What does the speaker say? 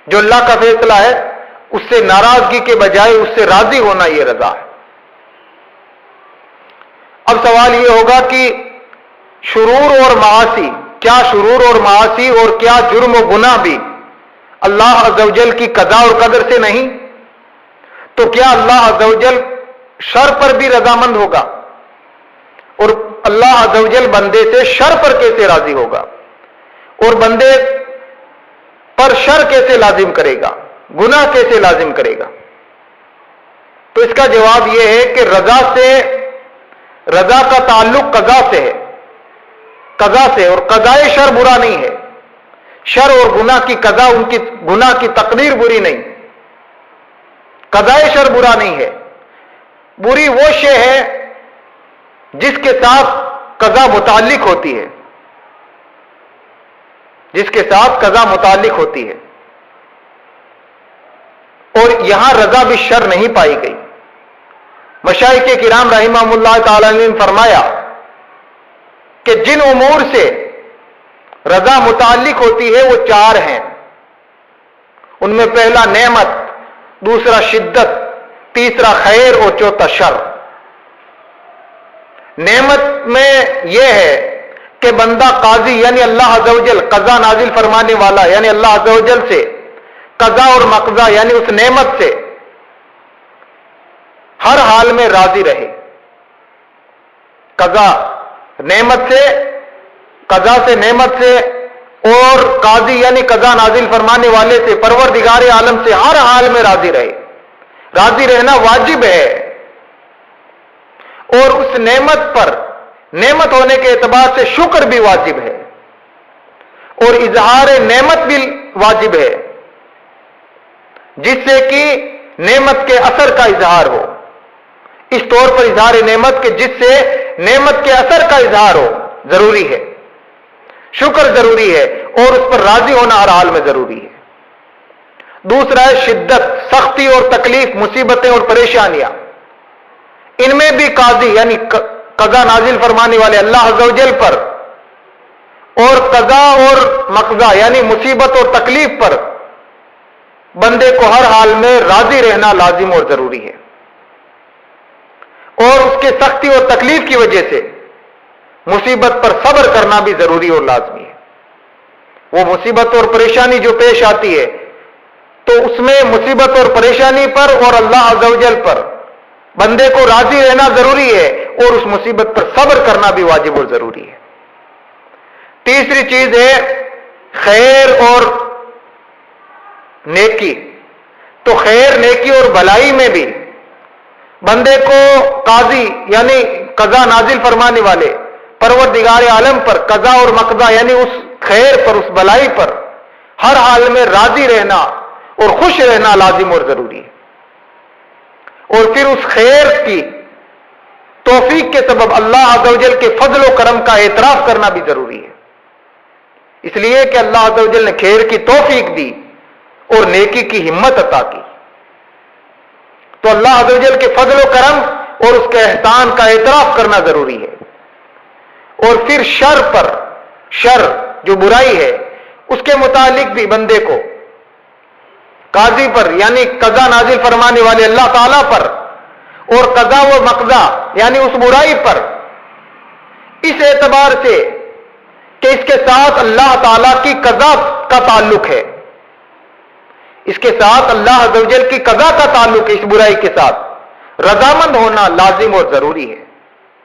جو اللہ کا فیصلہ ہے اس سے ناراضگی کے بجائے اس سے راضی ہونا یہ رضا ہے۔ اب سوال یہ ہوگا کہ شرور اور معاصی، کیا شرور اور معاصی اور کیا جرم و گناہ بھی اللہ عز و جل کی قضا اور قدر سے نہیں؟ تو کیا اللہ عز و جل شر پر بھی رضامند ہوگا؟ اور اللہ عز و جل بندے سے شر پر کیسے راضی ہوگا؟ اور بندے پر شر کیسے لازم کرے گا؟ گناہ کیسے لازم کرے گا؟ تو اس کا جواب یہ ہے کہ رضا کا تعلق قضا سے ہے، قضا سے، اور قضائے شر برا نہیں ہے۔ شر اور گناہ کی قضا، ان کی گناہ کی تقدیر بری نہیں، قضائے شر برا نہیں ہے۔ بری وہ شے ہے جس کے ساتھ قضا متعلق ہوتی ہے، جس کے ساتھ قضا متعلق ہوتی ہے، اور یہاں رضا بھی شر نہیں پائی گئی۔ مشائخ کرام رحمہم اللہ تعالی نے فرمایا کہ جن امور سے رضا متعلق ہوتی ہے وہ چار ہیں، ان میں پہلا نعمت، دوسرا شدت، تیسرا خیر اور چوتھا شر۔ نعمت میں یہ ہے کہ بندہ قاضی یعنی اللہ عز و جل، قضا نازل فرمانے والا یعنی اللہ عز و جل سے قضا اور مقضا یعنی اس نعمت سے ہر حال میں راضی رہے۔ قضا نعمت سے، قضا سے نعمت سے، اور قاضی یعنی قضا نازل فرمانے والے سے، پروردگار عالم سے ہر حال میں راضی رہے۔ راضی رہنا واجب ہے، اور اس نعمت پر، نعمت ہونے کے اعتبار سے شکر بھی واجب ہے، اور اظہار نعمت بھی واجب ہے، جس سے کہ نعمت کے اثر کا اظہار ہو۔ اس طور پر اظہار نعمت کے جس سے نعمت کے اثر کا اظہار ہو ضروری ہے، شکر ضروری ہے، اور اس پر راضی ہونا ہر حال میں ضروری ہے۔ دوسرا ہے شدت، سختی اور تکلیف، مصیبتیں اور پریشانیاں۔ ان میں بھی قاضی یعنی قضا نازل فرمانے والے اللہ عز و جل پر، اور قضا اور مقضا یعنی مصیبت اور تکلیف پر بندے کو ہر حال میں راضی رہنا لازم اور ضروری ہے، اور اس کے سختی اور تکلیف کی وجہ سے مصیبت پر صبر کرنا بھی ضروری اور لازمی ہے۔ وہ مصیبت اور پریشانی جو پیش آتی ہے تو اس میں مصیبت اور پریشانی پر اور اللہ عز و جل پر بندے کو راضی رہنا ضروری ہے، اور اس مصیبت پر صبر کرنا بھی واجب اور ضروری ہے۔ تیسری چیز ہے خیر اور نیکی۔ تو خیر، نیکی اور بھلائی میں بھی بندے کو قاضی یعنی قضا نازل فرمانے والے پروردگار عالم پر قضا اور مقضا یعنی اس خیر پر، اس بھلائی پر ہر حال میں راضی رہنا اور خوش رہنا لازم اور ضروری ہے، اور پھر اس خیر کی توفیق کے سبب اللہ عز و جل کے فضل و کرم کا اعتراف کرنا بھی ضروری ہے، اس لیے کہ اللہ عز و جل نے خیر کی توفیق دی اور نیکی کی ہمت عطا کی۔ تو اللہ عز و جل کے فضل و کرم اور اس کے احسان کا اعتراف کرنا ضروری ہے، اور پھر شر پر، شر جو برائی ہے اس کے متعلق بھی بندے کو قاضی پر یعنی قضا نازل فرمانے والے اللہ تعالی پر، اور قضا و مقضا یعنی اس برائی پر اس اعتبار سے کہ اس کے ساتھ اللہ تعالی کی قضا کا تعلق ہے، اس کے ساتھ اللہ عز و جل کی قضا کا تعلق ہے، اس برائی کے ساتھ رضامند ہونا لازم اور ضروری ہے۔